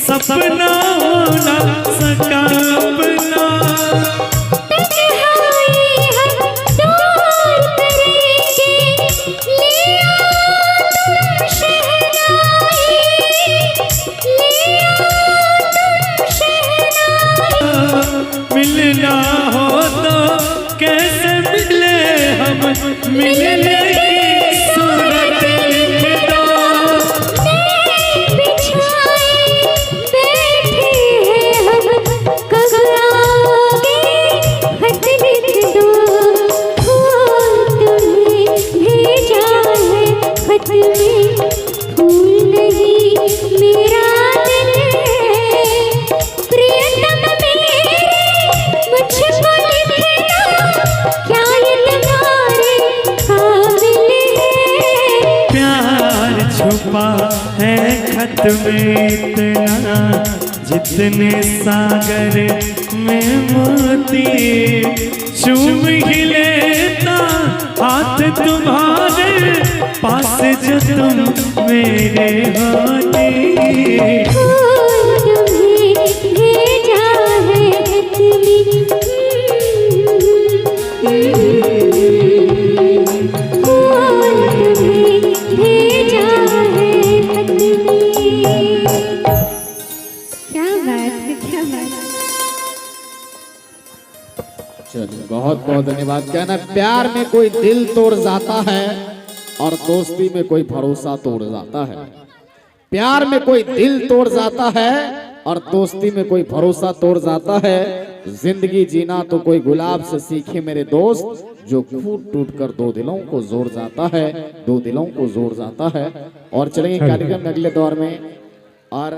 सपना होना सका अपना मिलना हो तो कैसे मिले हम मिलने की सूरत लिख दो छुपा है खत में इतना जितने सागर में मोती चूम ही लेता हाथ तुम्हारे पास जो तुम मेरे होती चलिए बहुत बहुत धन्यवाद। कहना प्यार में कोई दिल तोड़ जाता है और दोस्ती में कोई भरोसा तोड़ जाता है। प्यार में कोई दिल तोड़ जाता है और दोस्ती में कोई भरोसा तोड़ जाता है। जिंदगी जीना तो कोई गुलाब से सीखे मेरे दोस्त, जो फूट टूट कर दो दिलों को जोड़ जाता है, दो दिलों को जोड़ जाता है। और चलेंगे कार्यक्रम अगले दौर में। और